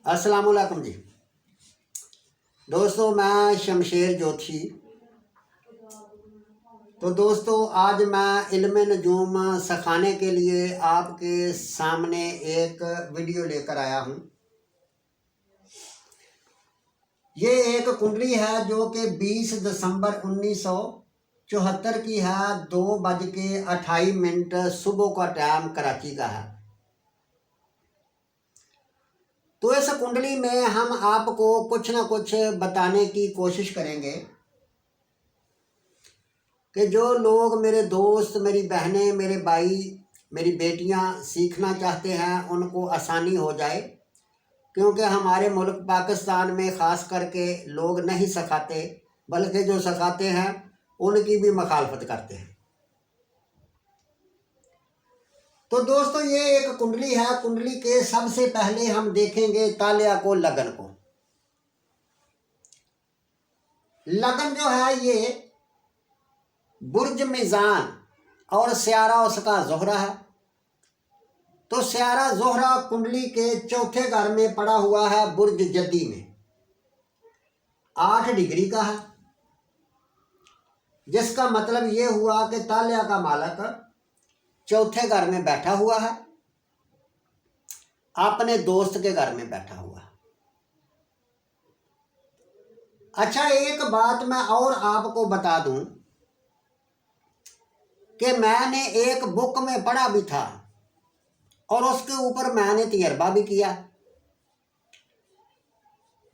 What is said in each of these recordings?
अस्सलामुअलैकुम जी दोस्तों, मैं शमशेर जोशी। तो दोस्तों, आज मैं इल्म नजूम सिखाने के लिए आपके सामने एक वीडियो लेकर आया हूँ। ये एक कुंडली है जो कि 20 दिसंबर 1974 की है। 2:28 सुबह का टाइम कराची का है। तो इस कुंडली में हम आपको कुछ ना कुछ बताने की कोशिश करेंगे कि जो लोग, मेरे दोस्त, मेरी बहनें, मेरे भाई, मेरी बेटियां सीखना चाहते हैं उनको आसानी हो जाए, क्योंकि हमारे मुल्क पाकिस्तान में ख़ास करके लोग नहीं सिखाते, बल्कि जो सिखाते हैं उनकी भी मुखालफत करते हैं। तो दोस्तों, ये एक कुंडली है। कुंडली के सबसे पहले हम देखेंगे तालिया को, लगन को। लगन जो है ये बुर्ज मिजान और स्यारा उसका ज़ोहरा है। तो स्यारा ज़ोहरा कुंडली के चौथे घर में पड़ा हुआ है, बुर्ज जद्दी में 8 डिग्री का है, जिसका मतलब ये हुआ कि तालिया का मालक चौथे घर में बैठा हुआ है, अपने दोस्त के घर में बैठा हुआ है। अच्छा, एक बात मैं और आपको बता दूं कि मैंने एक बुक में पढ़ा भी था और उसके ऊपर मैंने तजर्बा भी किया।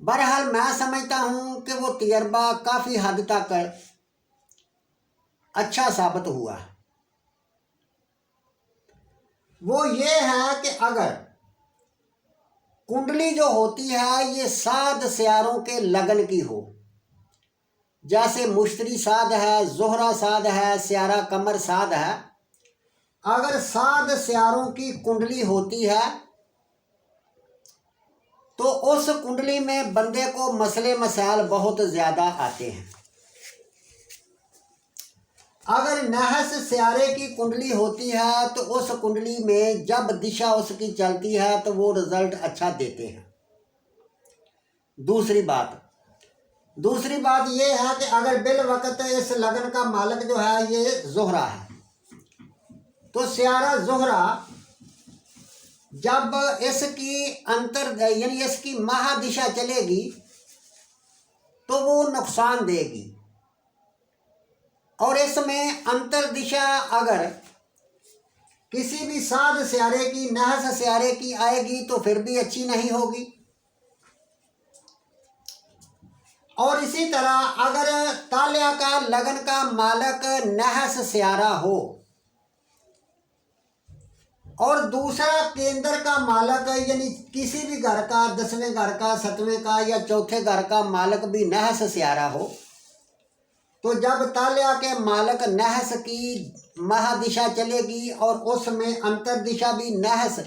बहरहाल मैं समझता हूं कि वो तजर्बा काफ़ी हद तक अच्छा साबित हुआ। वो ये है कि अगर कुंडली जो होती है ये 7 सियारों के लगन की हो, जैसे मुश्तरी साध है, ज़ोहरा साध है, स्यारा कमर साध है, अगर 7 सियारों की कुंडली होती है तो उस कुंडली में बंदे को मसले मसाइल बहुत ज़्यादा आते हैं। अगर नहस स्यारे की कुंडली होती है तो उस कुंडली में जब दिशा उसकी चलती है तो वो रिजल्ट अच्छा देते हैं। दूसरी बात ये है कि अगर बिल वक्त इस लगन का मालिक जो है ये ज़ोहरा है, तो स्यारा ज़ोहरा जब इसकी अंतर यानी इसकी महादिशा चलेगी तो वो नुकसान देगी, और इसमें अंतर दिशा अगर किसी भी साध स्यारे की, नहस स्यारे की आएगी तो फिर भी अच्छी नहीं होगी। और इसी तरह अगर तालिया का लगन का मालक नहस स्यारा हो और दूसरा केंद्र का मालक यानी किसी भी घर का, 10वें घर का, 7वें का या चौथे घर का मालक भी नहस स्यारा हो, तो जब तालिया के मालक नहस की महादिशा चलेगी और उसमें अंतर दिशा भी नहस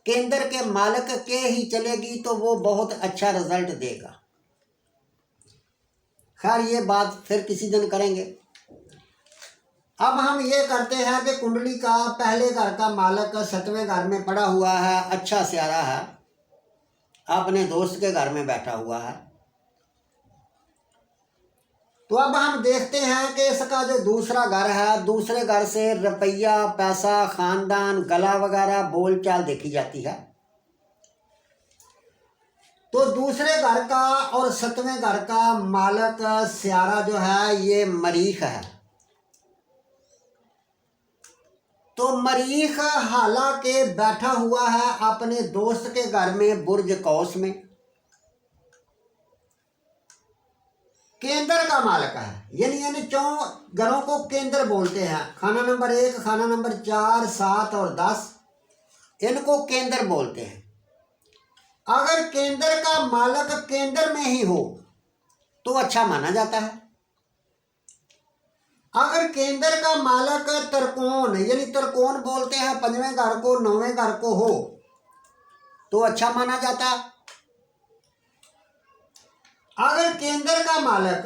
केंद्र के मालक के ही चलेगी तो वो बहुत अच्छा रिजल्ट देगा। खैर, ये बात फिर किसी दिन करेंगे। अब हम ये करते हैं कि कुंडली का पहले घर का मालक 7वें घर में पड़ा हुआ है, अच्छा स्यारा है, अपने दोस्त के घर में बैठा हुआ है। तो अब हम देखते हैं कि इसका जो दूसरा घर है, दूसरे घर से रुपया, पैसा, खानदान, गला वगैरह बोलचाल देखी जाती है। तो दूसरे घर का और 7वें घर का मालक स्यारा जो है ये मरीख है। तो मरीख हालांकि बैठा हुआ है अपने दोस्त के घर में बुर्ज कौस में, केंद्र का मालक है, यानी 4 घरों को केंद्र बोलते हैं। खाना नंबर 1, खाना नंबर 4, 7 और 10 इनको केंद्र बोलते हैं। अगर केंद्र का मालक केंद्र में ही हो तो अच्छा माना जाता है। अगर केंद्र का मालक त्रिकोण, यानी त्रिकोण बोलते हैं 5वें घर को, 9वें घर को हो तो अच्छा माना जाता है। अगर केंद्र का मालक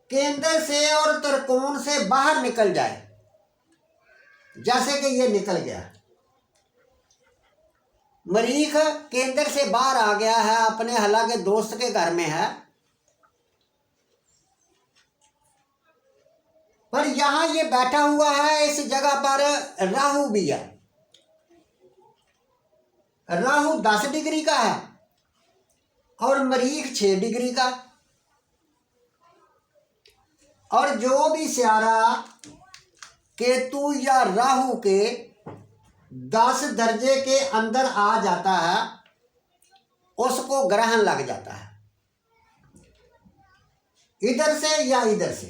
केंद्र से और त्रिकोण से बाहर निकल जाए, जैसे कि ये निकल गया, मरीख केंद्र से बाहर आ गया है, अपने हला के दोस्त के घर में है, पर यहां ये बैठा हुआ है, इस जगह पर राहु भी है। राहु 10 डिग्री का है और मरीख 6 डिग्री का। और जो भी स्यारा केतु या राहु के 10 दर्जे के अंदर आ जाता है उसको ग्रहण लग जाता है, इधर से या इधर से।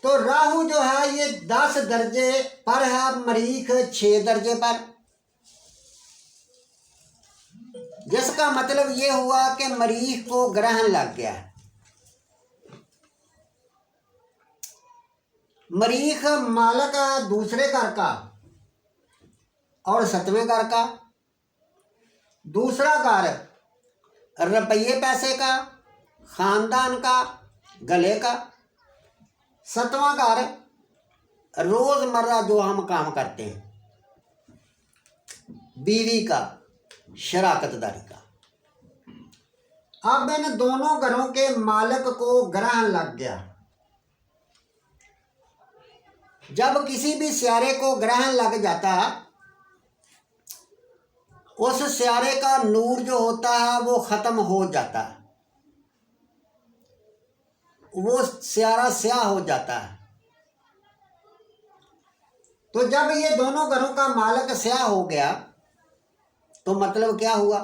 तो राहु जो है ये 10 दर्जे पर है, मरीख 6 दर्जे पर, जिसका मतलब ये हुआ कि मरीख को ग्रहण लग गया। मरीख मालक दूसरे घर का और 7वें घर का। दूसरा घर रुपये पैसे का, खानदान का, गले का। 7वां घर रोजमर्रा जो हम काम करते हैं, बीवी का, शराकतदारी का। अब इन दोनों घरों के मालिक को ग्रहण लग गया। जब किसी भी स्यारे को ग्रहण लग जाता, उस स्यारे का नूर जो होता है वो खत्म हो जाता है, वो स्यारा स्याह हो जाता है। तो जब ये दोनों घरों का मालिक स्याह हो गया तो मतलब क्या हुआ?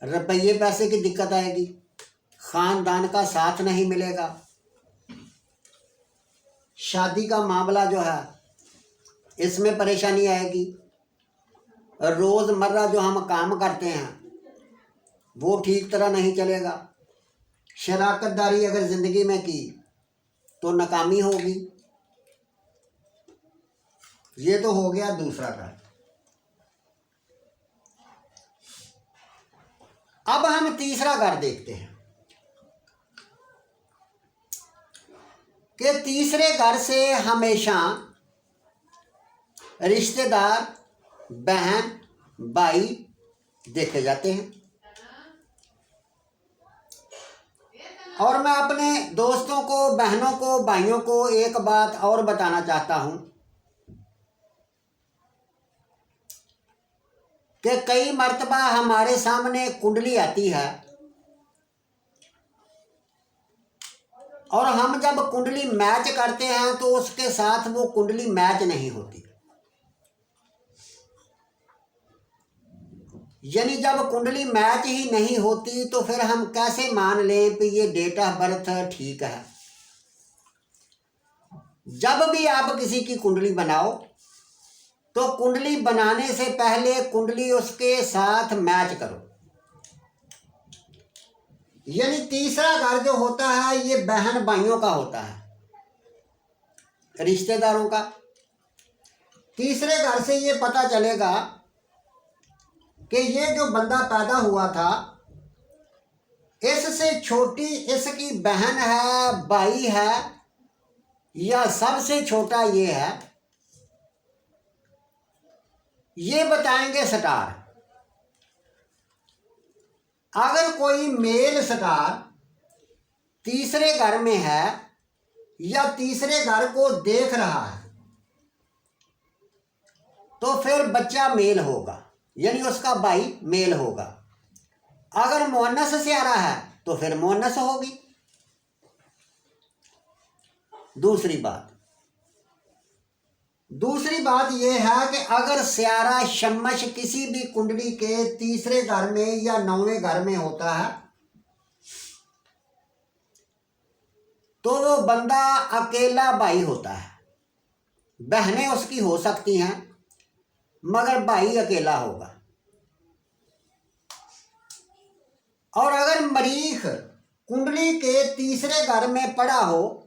रुपये पैसे की दिक्कत आएगी, खानदान का साथ नहीं मिलेगा, शादी का मामला जो है इसमें परेशानी आएगी, रोज़मर्रा जो हम काम करते हैं वो ठीक तरह नहीं चलेगा, शराकतदारी अगर ज़िंदगी में की तो नाकामी होगी। ये तो हो गया दूसरा घर। अब हम तीसरा घर देखते हैं कि तीसरे घर से हमेशा रिश्तेदार, बहन, भाई देखे जाते हैं। और मैं अपने दोस्तों को, बहनों को, भाइयों को एक बात और बताना चाहता हूं कि कई मर्तबा हमारे सामने कुंडली आती है और हम जब कुंडली मैच करते हैं तो उसके साथ वो कुंडली मैच नहीं होती। यानी जब कुंडली मैच ही नहीं होती तो फिर हम कैसे मान लें कि ये डेट ऑफ बर्थ ठीक है? जब भी आप किसी की कुंडली बनाओ तो कुंडली बनाने से पहले कुंडली उसके साथ मैच करो। यानी तीसरा घर जो होता है ये बहन भाइयों का होता है, रिश्तेदारों का। तीसरे घर से ये पता चलेगा कि ये जो बंदा पैदा हुआ था इससे छोटी इसकी बहन है, भाई है, या सबसे छोटा ये है, ये बताएंगे स्टार। अगर कोई मेल स्टार तीसरे घर में है या तीसरे घर को देख रहा है तो फिर बच्चा मेल होगा, यानी उसका भाई मेल होगा। अगर मुअन्नस से आ रहा है तो फिर मुअन्नस होगी। दूसरी बात यह है कि अगर स्यारा शम्मश किसी भी कुंडली के तीसरे घर में या 9वें घर में होता है तो वो बंदा अकेला भाई होता है। बहनें उसकी हो सकती हैं मगर भाई अकेला होगा। और अगर मरीख कुंडली के तीसरे घर में पड़ा हो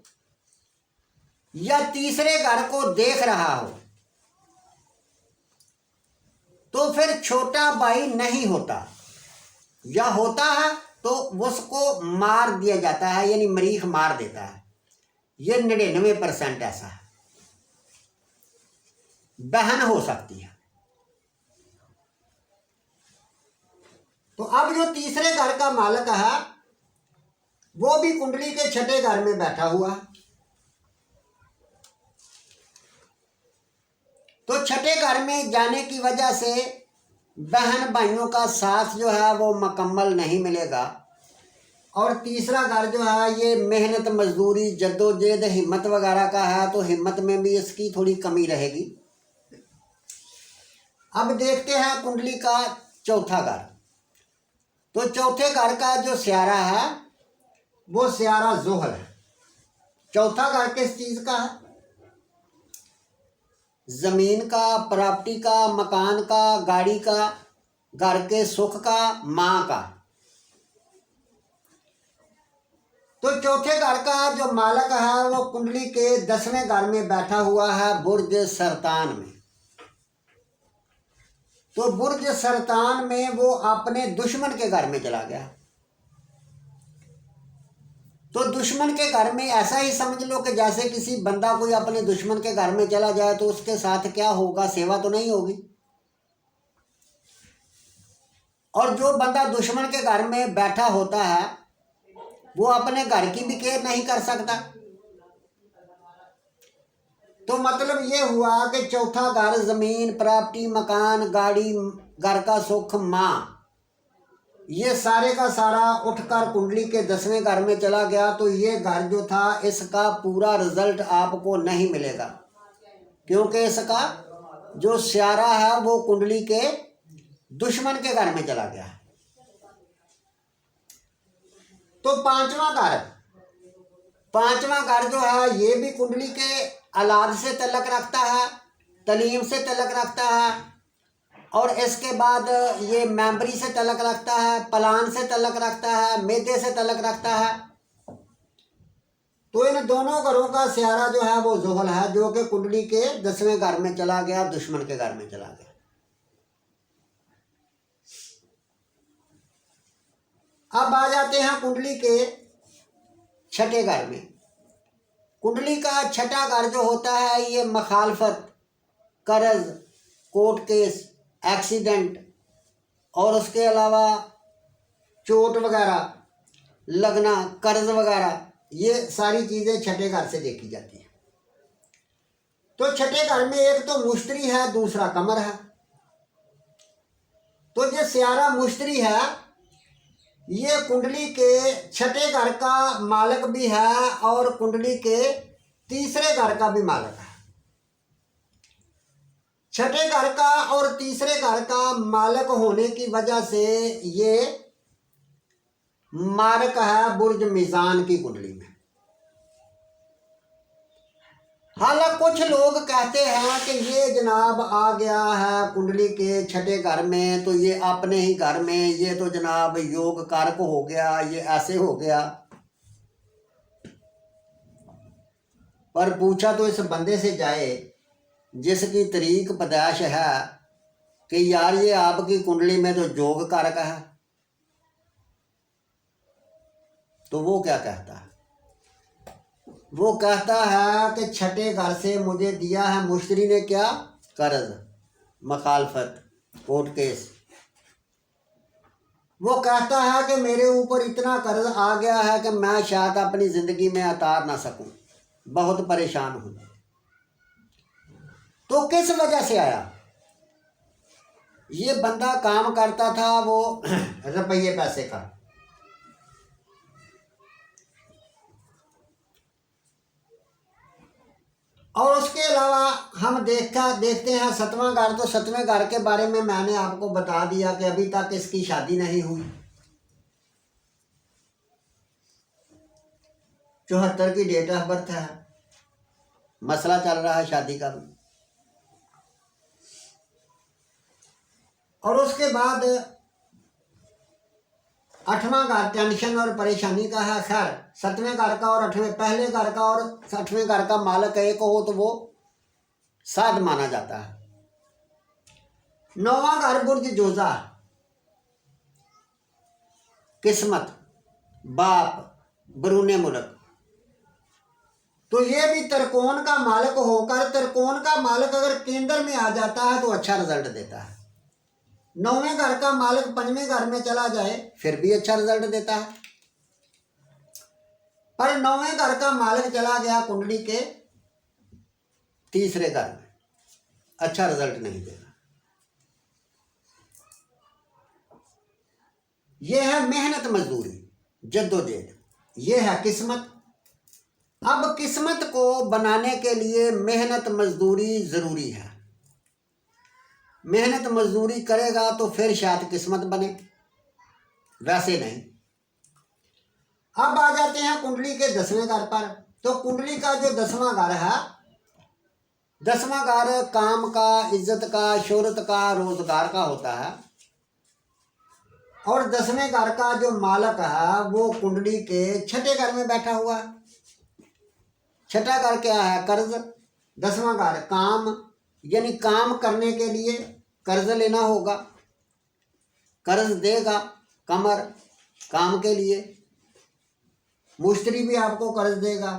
या तीसरे घर को देख रहा हो तो फिर छोटा भाई नहीं होता, या होता है तो उसको मार दिया जाता है, यानी मरीख मार देता है। ये 99% ऐसा है। बहन हो सकती है। तो अब जो तीसरे घर का मालिक है वो भी कुंडली के छठे घर में बैठा हुआ है। तो छठे घर में जाने की वजह से बहन भाइयों का साथ जो है वो मुकम्मल नहीं मिलेगा। और तीसरा घर जो है ये मेहनत मजदूरी जद्दोजहद हिम्मत वगैरह का है, तो हिम्मत में भी इसकी थोड़ी कमी रहेगी। अब देखते हैं कुंडली का चौथा घर। तो चौथे घर का जो स्यारा है वो स्यारा जोहल है। चौथा घर किस चीज का है? जमीन का, प्रॉपर्टी का, मकान का, गाड़ी का, घर के सुख का, माँ का। तो चौथे घर का जो मालिक है वो कुंडली के 10वें घर में बैठा हुआ है बुर्ज सरतान में। तो बुर्ज सरतान में वो अपने दुश्मन के घर में चला गया। तो दुश्मन के घर में ऐसा ही समझ लो कि जैसे किसी बंदा कोई अपने दुश्मन के घर में चला जाए तो उसके साथ क्या होगा? सेवा तो नहीं होगी। और जो बंदा दुश्मन के घर में बैठा होता है वो अपने घर की भी केयर नहीं कर सकता। तो मतलब ये हुआ कि चौथा घर जमीन, प्रॉपर्टी, मकान, गाड़ी, घर का सुख, माँ, ये सारे का सारा उठकर कुंडली के 10वें घर में चला गया। तो ये घर जो था इसका पूरा रिजल्ट आपको नहीं मिलेगा, क्योंकि इसका जो स्यारा है वो कुंडली के दुश्मन के घर में चला गया। तो पांचवा घर जो है ये भी कुंडली के औलाद से तल्लक रखता है, तलीम से तल्लक रखता है, और इसके बाद ये मेंबरी से तल्लक रखता है, पलान से तल्लक रखता है, मैदे से तल्लक रखता है। तो इन दोनों घरों का स्यारा जो है वो जोहल है, जो कि कुंडली के 10वें घर में चला गया, दुश्मन के घर में चला गया। अब आ जाते हैं कुंडली के छठे घर में। कुंडली का छठा घर जो होता है ये मखालफत, कर्ज, कोर्ट केस, एक्सीडेंट और उसके अलावा चोट वगैरह लगना, कर्ज वगैरह, ये सारी चीज़ें छठे घर से देखी जाती है। तो छठे घर में एक तो मुश्तरी है, दूसरा कमर है। तो जो स्यारा मुश्तरी है ये कुंडली के छठे घर का मालिक भी है और कुंडली के तीसरे घर का भी मालिक है। छठे घर का और तीसरे घर का मालिक होने की वजह से ये मार्क है बुर्ज मीज़ान की कुंडली में। हालांकि कुछ लोग कहते हैं कि ये जनाब आ गया है कुंडली के छठे घर में तो ये अपने ही घर में, ये तो जनाब योग कारक हो गया, ये ऐसे हो गया। पर पूछा तो इस बंदे से जाए जिसकी तरीक पैदाइश है कि यार ये आपकी कुंडली में तो योग कारक है, तो वो क्या कहता है? वो कहता है कि छठे घर से मुझे दिया है मुश्तरी ने क्या? कर्ज, मखालफत, कोर्ट केस। वो कहता है कि मेरे ऊपर इतना कर्ज आ गया है कि मैं शायद अपनी ज़िंदगी में उतार ना सकूं, बहुत परेशान हूं। तो किस वजह से आया? ये बंदा काम करता था वो रुपये पैसे का, और उसके अलावा हम देखते हैं सतवां घर। तो सतवें घर के बारे में मैंने आपको बता दिया कि अभी तक इसकी शादी नहीं हुई। 74 की डेट ऑफ बर्थ है, मसला चल रहा है शादी का भी। और उसके बाद 8वां घर टेंशन और परेशानी का है। खैर 7वें घर का और 8वें, पहले घर का और 8वें घर का मालिक एक हो तो वो साध माना जाता है। 9वां घर बुर्ज जोजा, किस्मत, बाप, बरूने मुल्क। तो ये भी त्रिकोण का मालक होकर, त्रिकोण का मालक अगर केंद्र में आ जाता है तो अच्छा रिजल्ट देता है। 9वें घर का मालक 5वें घर में चला जाए फिर भी अच्छा रिजल्ट देता है, पर 9वें घर का मालक चला गया कुंडली के 3रे घर में, अच्छा रिजल्ट नहीं देगा। यह है मेहनत मजदूरी, जद्दोजहद, यह है किस्मत। अब किस्मत को बनाने के लिए मेहनत मजदूरी जरूरी है। मेहनत मजदूरी करेगा तो फिर शायद किस्मत बने, वैसे नहीं। अब आ जाते हैं कुंडली के 10वें घर पर। तो कुंडली का जो 10वां घर है, 10वां घर काम का, इज्जत का, शोहरत का, रोजगार का होता है। और 10वें घर का जो मालक है वो कुंडली के 6ठे घर में बैठा हुआ है। 6ठा घर क्या है? कर्ज। 10वां घर काम, यानी काम करने के लिए कर्ज लेना होगा, कर्ज देगा कमर काम के लिए। मुश्तरी भी आपको कर्ज देगा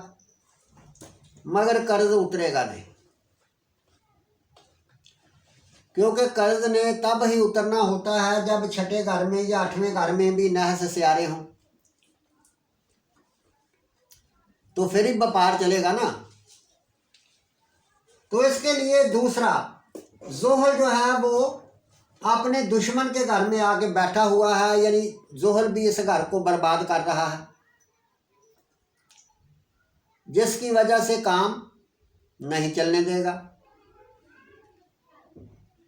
मगर कर्ज उतरेगा नहीं, क्योंकि कर्ज ने तब ही उतरना होता है जब 6ठे घर में या 8वें घर में भी नहस सियारे हों, तो फिर ही व्यापार चलेगा ना। तो इसके लिए दूसरा जोहल जो है वो अपने दुश्मन के घर में आके बैठा हुआ है, यानी जोहल भी इस घर को बर्बाद कर रहा है, जिसकी वजह से काम नहीं चलने देगा।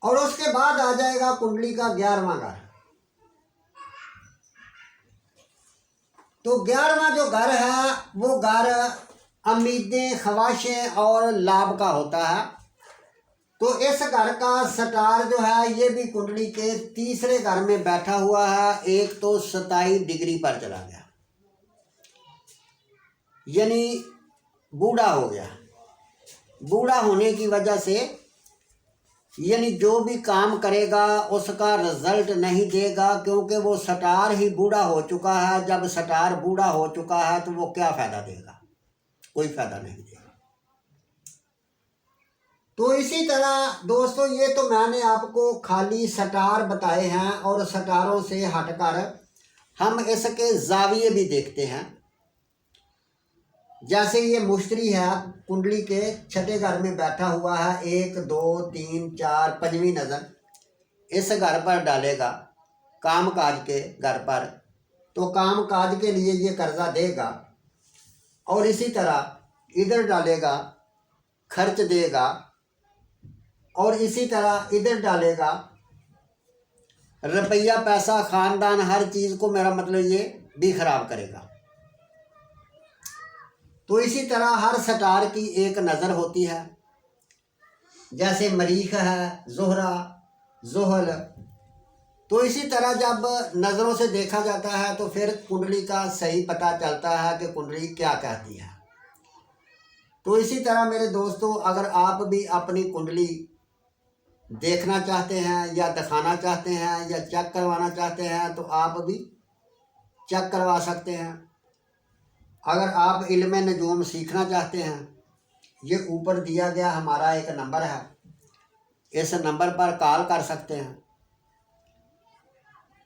और उसके बाद आ जाएगा कुंडली का 11वां घर। तो 11वां जो घर है वो घर उम्मीदें, ख्वाहिशें और लाभ का होता है। तो इस घर का स्टार जो है ये भी कुंडली के 3रे घर में बैठा हुआ है। एक तो 27 डिग्री पर चला गया, यानी बूढ़ा हो गया। बूढ़ा होने की वजह से यानी जो भी काम करेगा उसका रिजल्ट नहीं देगा, क्योंकि वो स्टार ही बूढ़ा हो चुका है। जब स्टार बूढ़ा हो चुका है तो वो क्या फायदा देगा? कोई फायदा नहीं देगा। तो इसी तरह दोस्तों ये तो मैंने आपको खाली स्टार बताए हैं, और स्टारों से हटकर हम इसके जाविये भी देखते हैं। जैसे ये मुश्तरी है कुंडली के 6ठे घर में बैठा हुआ है, 1 2 3 4 5वीं नज़र इस घर पर डालेगा काम काज के घर पर, तो काम काज के लिए ये कर्जा देगा। और इसी तरह इधर डालेगा खर्च देगा, और इसी तरह इधर डालेगा रुपया पैसा खानदान हर चीज़ को, मेरा मतलब ये भी खराब करेगा। तो इसी तरह हर स्टार की एक नज़र होती है, जैसे मरीख है, जोहरा, जोहल। तो इसी तरह जब नज़रों से देखा जाता है तो फिर कुंडली का सही पता चलता है कि कुंडली क्या कहती है। तो इसी तरह मेरे दोस्तों, अगर आप भी अपनी कुंडली देखना चाहते हैं या दिखाना चाहते हैं या चेक करवाना चाहते हैं तो आप भी चेक करवा सकते हैं। अगर आप इल्म नजूम सीखना चाहते हैं, ये ऊपर दिया गया हमारा एक नंबर है, इस नंबर पर कॉल कर सकते हैं।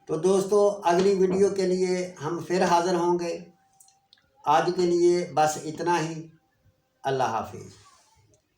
तो दोस्तों अगली वीडियो के लिए हम फिर हाज़िर होंगे। आज के लिए बस इतना ही। अल्लाह हाफिज़।